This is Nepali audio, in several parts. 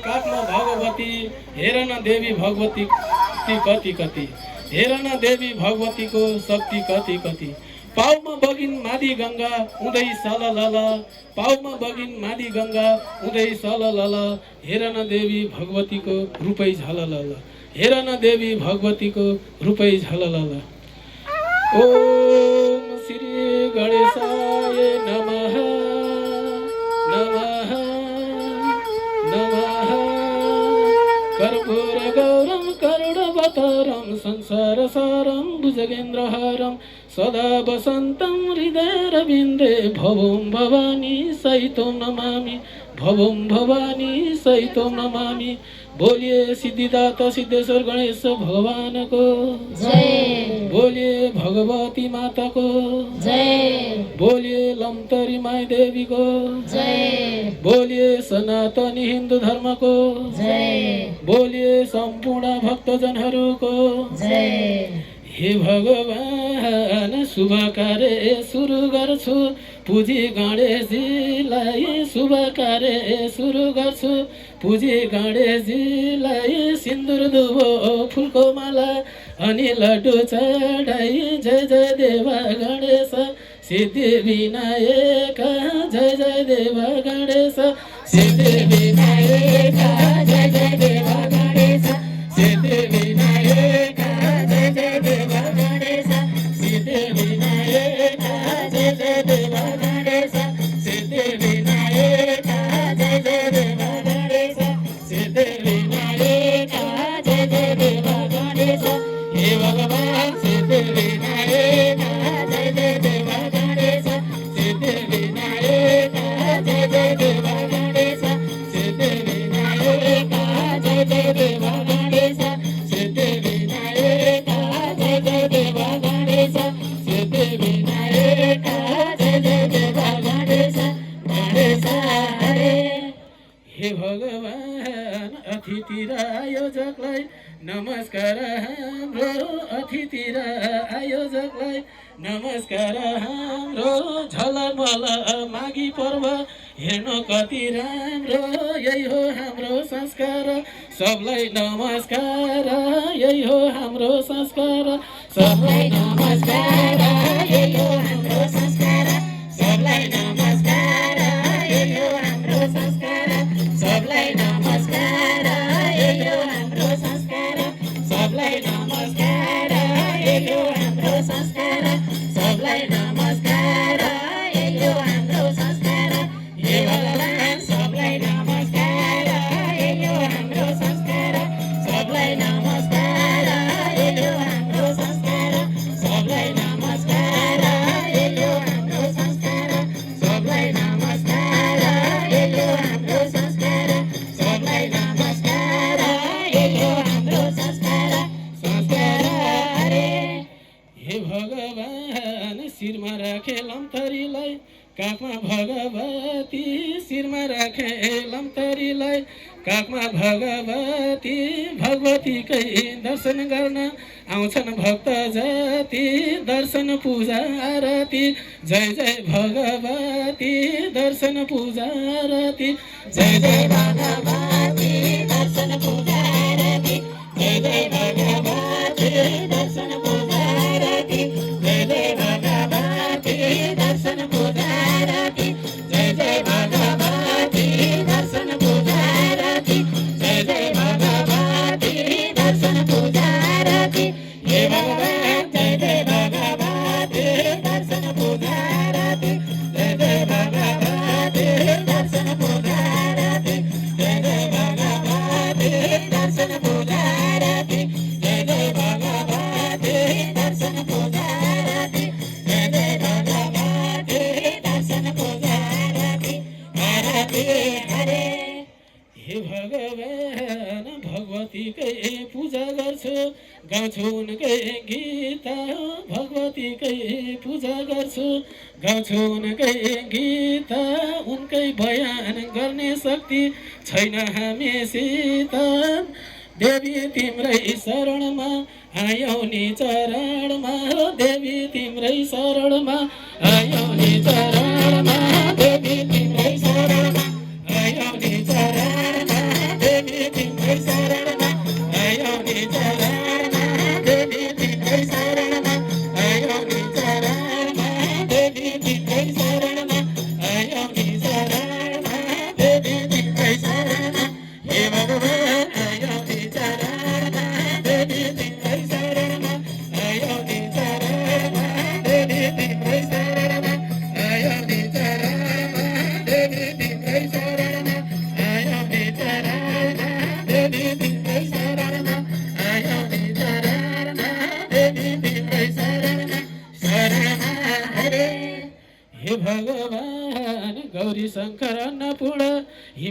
काखमा भगवती हेर न देवी भगवती कति कति हेर न देवी भगवतीको शक्ति कति कति पाउमा बगिन मादी गंगा उदै सललल पाउमा बगिन मादी गंगा उदै सललल हेर न देवी भगवतीको रूपै झललल हेर न देवी भगवतीको रूपै झललल। ओम श्री गणेशाय नमः नमः नमः। कर्पूर गौरम करुणवतारम संसार सारम भुजगेन्द्रहारम सदा वसन्तं हृदयरविन्दे भवं भवानी सहितं नमामि भवं भवानी सहितं नमामि। बोलिए सिद्धिदाता सिद्धेश्वर गणेश भगवान को जय। बोलिए भगवती माता को जय। बोलिए लमतरी माई देवी को जय। बोलिए सनातनी हिंदू धर्म को जय। बोलिए संपूर्ण भक्तजनहरू को जय। हे भगवान शुभ कार्य सुरु गर्छु पुजी गणेशजीलाई शुभ कार्य सुरु गर्छु पुजी गणेशजीलाई सिन्दुर दुबो फुलको माला अनि लड्डु चढाई जय जय देवा गणेश सिद्धि विनायक जय जय देवा गणेश सिद्धि विनायक जय जय देवा गणेश सिद्धि विनायक जय जय देवा गणेश सिद्धि विनायक जय जय देवा गणेश सिद्धि विनायक जय जय देवा गणेश सिद्धि विनायक जय जय देवा गणेश। हे भगवान सिद्धि विनायक जय जय देवा गणेश सिद्धि विनायक जय जय देवा गणेश सिद्धि विनायक जय जय देवा गणेश सिद्धि विनायक जय जय देवा गणेश सिद्धि विनायक जय जय देवा गणेश गणेश हरे। हे भगवान अतिथि र आयोजकलाई नमस्कार हाम्रो अतिथि र आयोजकलाई नमस्कार हाम्रो झलमल माघी पर्व हेर्नु कति राम्रो यही हो हाम्रो संस्कार सबलाई नमस्कार यही हो हाम्रो संस्कार सबलाई नमस्कार यही हो हाम्रो संस्कार सबलाई नमस्कार यही हो हाम्रो संस्कार सबलाई नमस्कार यही हो हाम्रो संस्कार सबलाई नमस्कार यही हो हाम्रो संस्कार सबलाई नमस्कार यही हो हाम्रो संस्कार। हे भगवान सबलाई नमस्कार यही हो हाम्रो संस्कार सबलाई नमस्कार यही हो हाम्रो संस्कार सबलाई नमस्कार यही हो हाम्रो संस्कार सबलाई नमस्कार यही हो हाम्रो संस्कार सबलाई नमस्कार यही हो हाम्रो संस्कार संस्कार हरे। हे भगवान शिरमा राखे लमथरीलाई काखमा भगवती शिरमा राखे लमथरीलाई काखमा भगवती भगवतीकै दर्शन गर्न आउँछन् भक्त जाति दर्शन पूजा आरती जय जय भगवती दर्शन पूजा आरती जय जय भगवती दर्शन पूजा आरती जय जय भगवती दर्शन पूजा आरती जय जय भगवती दर्शन पूजा आरती जय जय भगवती दर्शन पूजा आरती जय जय भगवती दर्शन पूजा आरती। हे भगवान जय जय भगवती दर्शन पूजा आरती जय जय भगवती दर्शन पूजा आरती जय जय भगवती दर्शन पूजा आरती जय जय भगवती दर्शन पूजा आरती जय जय भगवती दर्शन पूजा आरती आरती हरे। हे भगवान भगवतीकै पूजा गर्छु गाउँछु उनकै गीत भगवतीकै पूजा गर्छु गाउँछु उनकै गीत उनकै बयान गर्ने शक्ति छैन हामीसित देवी तिम्रै शरणमा आयौ नि चरणमा देवी तिम्रै शरणमा आयौ नि चरणमा देवी तिम्रै शरणमा आयौ नि चरणमा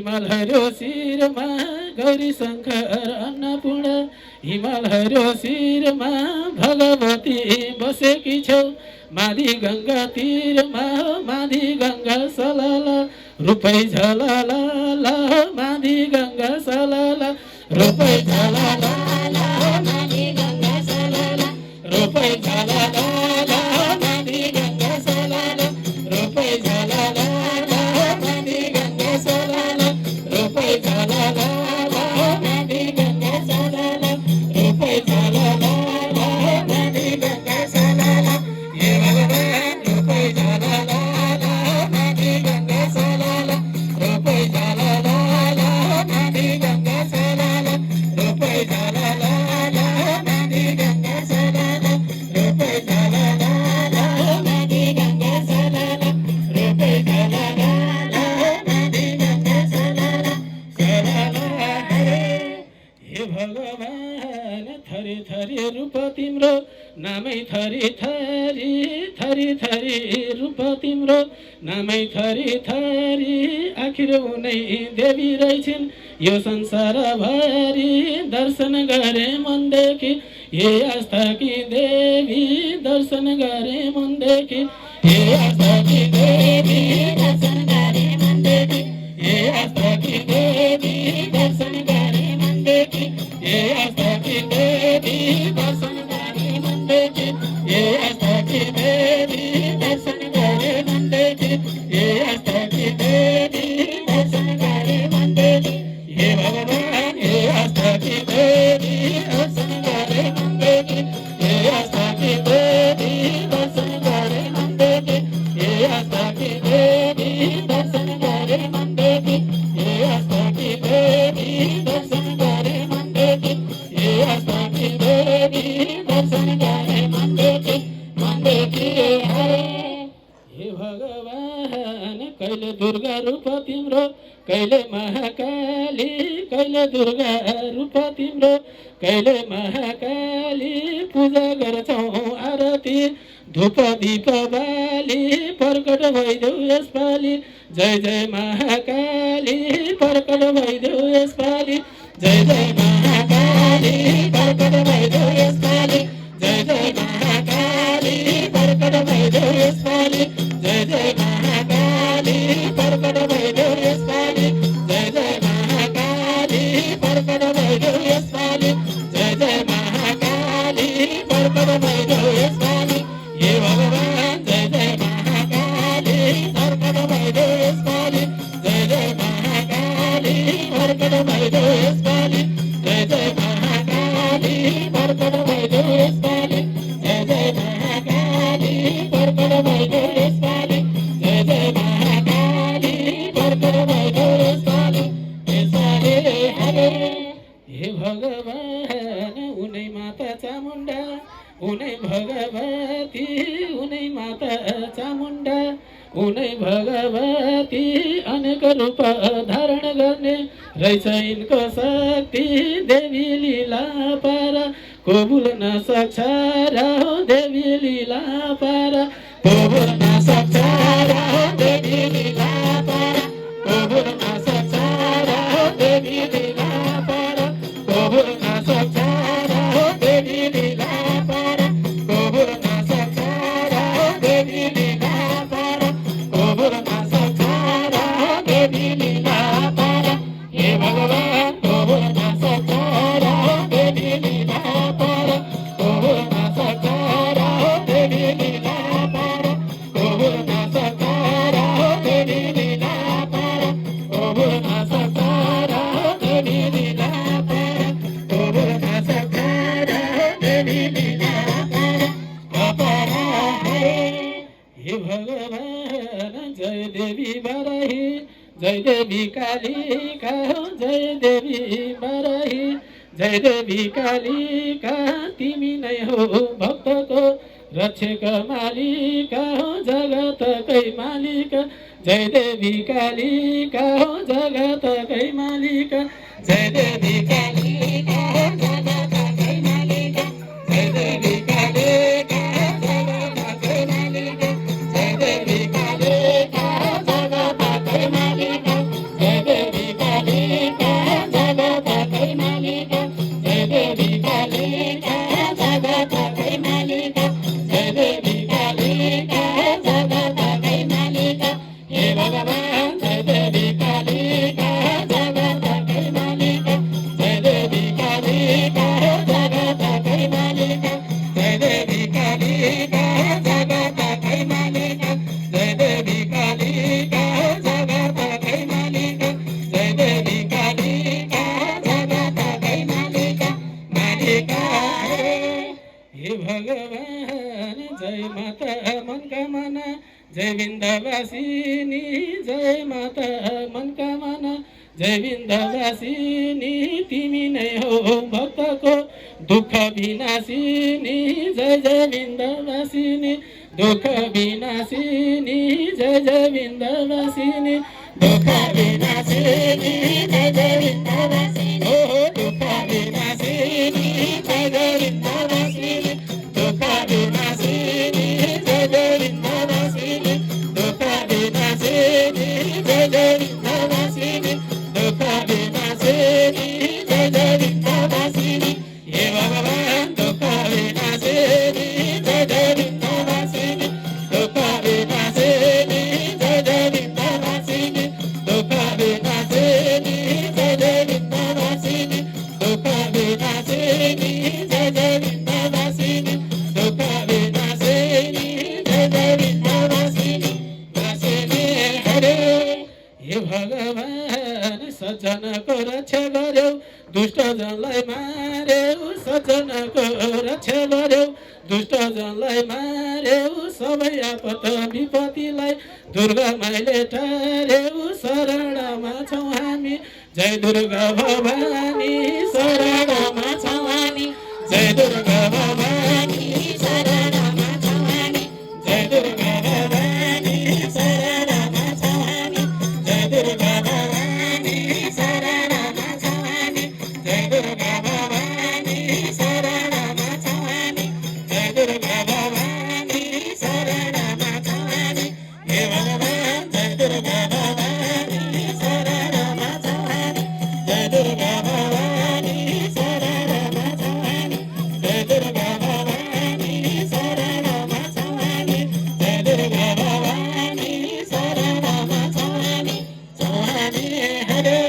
हिमाल हर्यो शिरमा गौरी शङ्कर अन्नपूर्ण हिमाल हर्यो शिरमा भगवती बसेकी छौ माधी गङ्गा तीरमा माधी गङ्गा सलाला रूपै झलाला माधी गङ्गा सलाला रूपै झलाला माधी गङ्गा सलाला रूपै झलाला माधी गङ्गा सलाला रूपै झलाला माधी गङ्गा सलाला रूपै झलाला माधी गङ्गा सलाला रूपै झलाला माधी गङ्गा सलाला हे भगवान रूपै झलाला माधी गङ्गा सलाला रूपै झलाला माधी गङ्गा सलाला रूपै झलाला माधी गङ्गा सलाला रूपै झलाला माधी गङ्गा सलाला रूपै झलाला माधी गङ्गा सलाला सलाला हे भगवान थरी थरी रूप तिम्रो नामै थरी थरी थरी थरी रूप तिम्रो नामै थरी थरी आखिर उनै देवी रहेछन् यो संसारभरि दर्शन गरे मनदेखि हे आस्थाकी देवी दर्शन गरे मनदेखि हे आस्थाकी देवी दर्शन गरे मनदेखि हे आस्थाकी देवी दर्शन गरे मनदेखि हे आस्थाकी देवी दर्शन गरे मनदेखि हे आस्थाकी देवी दर्शन गरे मनदेखि हे आस्थाकी देवी दर्शन गरे मनदेखि हे भगवान हे आस्थाकी देवी दर्शन गरे मनदेखि हे आस्थाकी देवी दर्शन गरे मनदेखि हे आस्थाकी देवी दर्शन गरे मनदेखि हे आस्थाकी देवी दर्शन गरे मनदेखि हे आस्थाकी देवी दर्शन गरे मनदेखि मनदेखि हे भगवान कहिले दुर्गा रूप तिम्रो कहिले महाकाली कहिले दुर्गा रूप तिम्रो कहिले महाकाली पूजा गर्छौँ आरती धूप दीप बाली प्रकट भइदेऊ यसपालि जय जय महाकाली प्रकट भइदेऊ यसपालि जय जय महाकाली प्रकट भइदेऊ यसपालि जय जय महाकाली प्रकट भइदेऊ यसपालि जय जय महाकाली प्रकट भइदेऊ यसपालि जय जय महाकाली प्रकट भइदेऊ यसपालि जय जय महाकाली प्रकट भइदेऊ यसपालि हे भगवान जय जय महाकाली प्रकट भइदेऊ यसपालि जय जय महाकाली प्रकट भइदेऊ यसपालि जय जय महाकाली प्रकट भइदेऊ यसपालि जय जय महाकाली प्रकट भइदेऊ यसपालि जय जय महाकाली प्रकट भइदेऊ यसपालि यसपालि हरे हे भगवान उनै माता चामुण्डा उनै भगवती उनै माता चामुण्डा उनै भगवती अनेक रूप धारण गर्ने रहेछ यिनको शक्ति देवी लीला पार को भुल्न सक्छ र देवी लीला पार को भुल्न सक्छ र देवी लीला पार को भुल्न सक्छ र देवी लीला पार को भुल्न सक्छ र देवी लीला पार को भुल्न सक्छ र देवी लीला पार को भुल्न सक्छ र देवी लीला पार हे भगवान को भुल्न सक्छ र देवी लीला पार को भुल्न सक्छ र देवी लीला पार को भुल्न सक्छ र देवी लीला पार को भुल्न सक्छ र देवी लीला पार को भुल्न सक्छ र देवी लीला पार हे भगवान जय देवी बराही जय देवी कालिका जय देवी बराही जय देवी कालिका तिमी नै हो भक्तको रक्षक मालिका हो जगतकै मालिका जय देवी कालिका हो जगतकै मालिका जय देवी कालिका हो जगतकै मालिका जय देवी कालिका जगतकै मालिका जय देवी कालिका जगतकै मालिका जय देवी जय विन्ध्यवासिनी जय माता मनकामना जय विन्ध्यवासिनी तिमी नै हो भक्तको दुःख विनाशिनी जय जय विन्ध्यवासिनी दुःख विनाशिनी जय जय विन्ध्यवासिनी दुःख विनाशिनी जय जय विन्ध्यवासिनी हो दुःख विनाशिनी जय जय विन्ध्यवासिनी दुःख विनाशिनी जय जय विन्ध्यवासिनी दुःख विनाशिनी जय जय विन्ध्यवासिनी दुःख विनाशिनी जय जय विन्ध्यवासिनी हे भगवान दुःख विनाशिनी जय जय विन्ध्यवासिनी दुःख विनाशिनी जय जय विन्ध्यवासिनी दुःख विनाशिनी जय जय विन्ध्यवासिनी दुःख विनाशिनी जय जय विन्ध्यवासिनी दुःख विनाशिनी जय जय विन्ध्यवासिनी वासिनी हरे हे भगवान सज्जनको रक्षा गर्यौ दुष्टजनलाई मार्यौ सज्जनको रक्षा गर्यौ दुष्टजनलाई मार्यौ सबै आपत विपत्तिलाई दुर्गा माईले टार्यौ शरणमा छौँ हामी जय दुर्गा भवानी शरणमा छौँ हामी जय दुर्गा भवानी शरणमा छौँ हामी जय दुर्गा भवानी शरणमा छौँ हामी जय दुर्गा भवानी शरणमा छौँ हामी जय दुर्गा भवानी शरणमा छौँ हामी जय दुर्गा भवानी शरणमा छौँ हामी हे भगवान जय दुर्गा भवानी शरणमा छौँ हामी जय दुर्गा भवानी शरणमा छौँ हामी जय दुर्गा भवानी शरणमा छौँ हामी जय दुर्गा भवानी शरणमा छौँ हामी हरे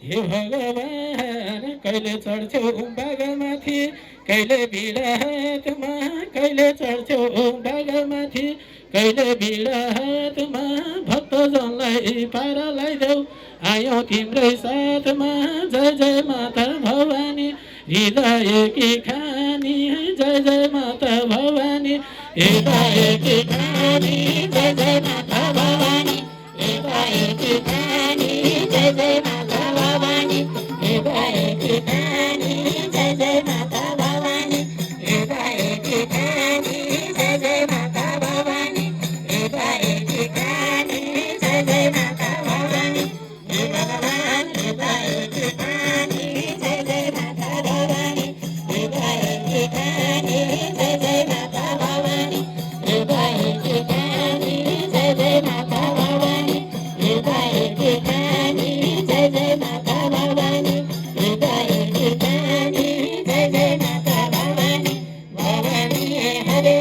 हे भगवान कहिले चढ्छौ बागमाथि कहिले बिरातमा कहिले चढ्छौ बागमाथि कहिले बिरातमा भक्तजनलाई पार लगाइदेऊ आयौँ तिम्रै साथमा जय जय माता भवानी हृदयकी खानी जय जय माता भवानी हृदयकी खानी जय जय माता भवानी हृदयकी खानी जय जय माता भवानी हृदयकी खानी जय जय माता भवानी हृदयकी खानी जय जय माता भवानी हृदयकी खानी जय जय माता भवानी हे भगवान हृदयकी खानी जय जय माता भवानी हृदयकी खानी जय जय माता भवानी हृदयकी खानी जय जय माता भवानी हृदयकी खानी जय जय माता भवानी हृदयकी खानी जय जय माता भवानी भवानी हरे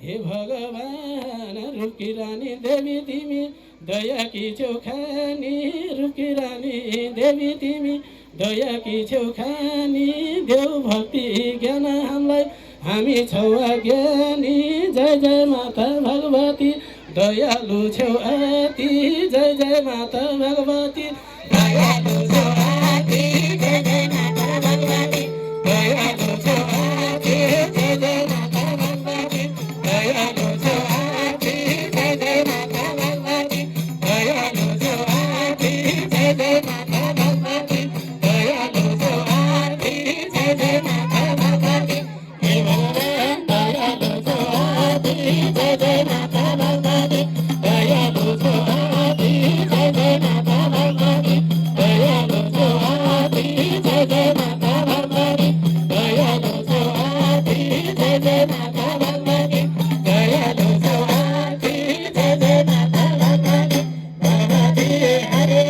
हे भगवान रूपकी रानी देवी तिमी दयाकी चौखानी रूपकी रानी देवी तिमी दयाकी चौखानी देव भक्ति ज्ञान हामीलाई हामी छौ ज्ञानी जय जय माता भगवती दयालु छौ अति जय जय माता भगवती दयालु छौ अति जय जय माता भगवती दयालु छौ अति जय जय माता भगवती दयालु छौ अति जय जय माता भगवती दयालु छौ अति जय जय माता भगवती दयालु छौ अति जय जय माता भगवती हे भगवान दयालु छौ अति जय जय माता भगवती दयालु छौ अति जय जय माता भगवती दयालु छौ अति जय जय माता भगवती दयालु छौ अति जय जय माता भगवती दयालु छौ अति जय जय माता भगवती भगवती हरे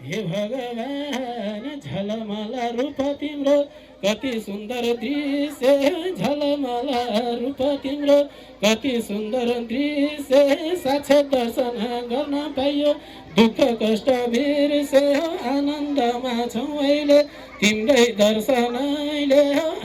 हे भगवान झलमला रूप तिम्रो कति सुन्दर दृश्य झलमला रूप तिम्रो कति सुन्दर दृश्य साक्षात् दर्शन गर्न पाइयो दुःख कष्ट बिर्स्यो आनन्दमा छौँ अहिले तिम्रै दर्शनले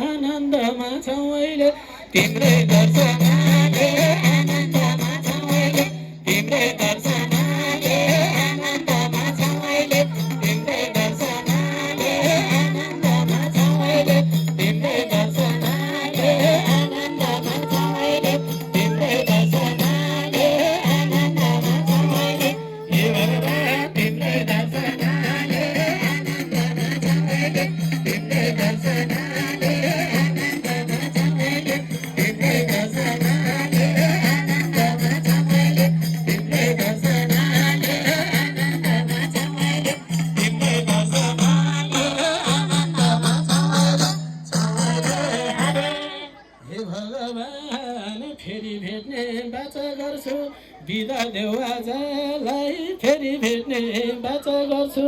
आनन्दमा छौँ अहिले तिम्रै दर्शनले आनन्दमा छौँ अहिले तिम्रै दर्शनले आनन्दमा छौँ अहिले तिम्रै दर्शनले आनन्दमा छौँ अहिले तिम्रै दर्शनले आनन्दमा छौँ अहिले तिम्रै दर्शनले बिदा देऊ आजलाई फेरि भेट्ने बाचा गर्छु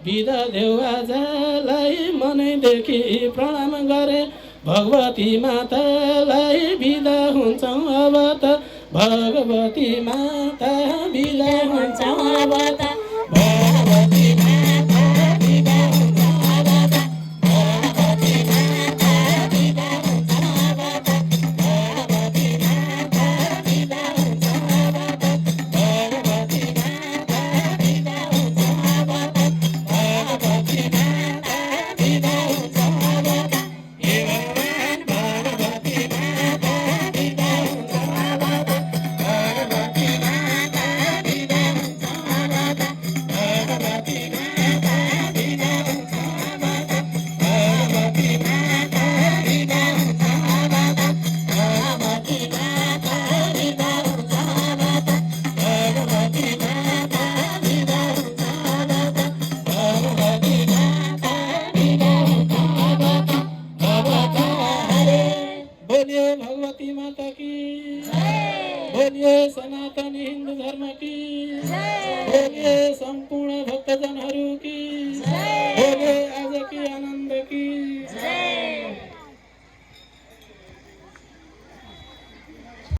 बिदा देऊ आजलाई मनैदेखि प्रणाम गरे भगवती मातालाई बिदा हुन्छौँ अब त भगवती माता बिदा हुन्छौँ अब त भगवती माता बिदा हुन्छौँ अब त भगवती माता बिदा हुन्छौँ अब त भगवती माता बिदा हुन्छौँ अब त भगवती माता बिदा हुन्छौँ अब त भगवती माता बिदा हुन्छौँ अब त हे भगवान् भगवती माता बिदा हुन्छौँ अब त भगवती माता बिदा हुन्छौँ अब त भगवती माता बिदा हुन्छौँ अब त भगवती माता बिदा हुन्छौँ अब त भगवती माता बिदा हुन्छौँ अब त भगवती माता बिदा हुन्छौँ अब त भगवती माता बिदा हुन्छौँ अब त अब त हरे बोलिए भगवती माता की बोलिए सनातन हिंदू धर्म की बोलिए संपूर्ण भक्तजनहरू की बोलिए आज की आनंद की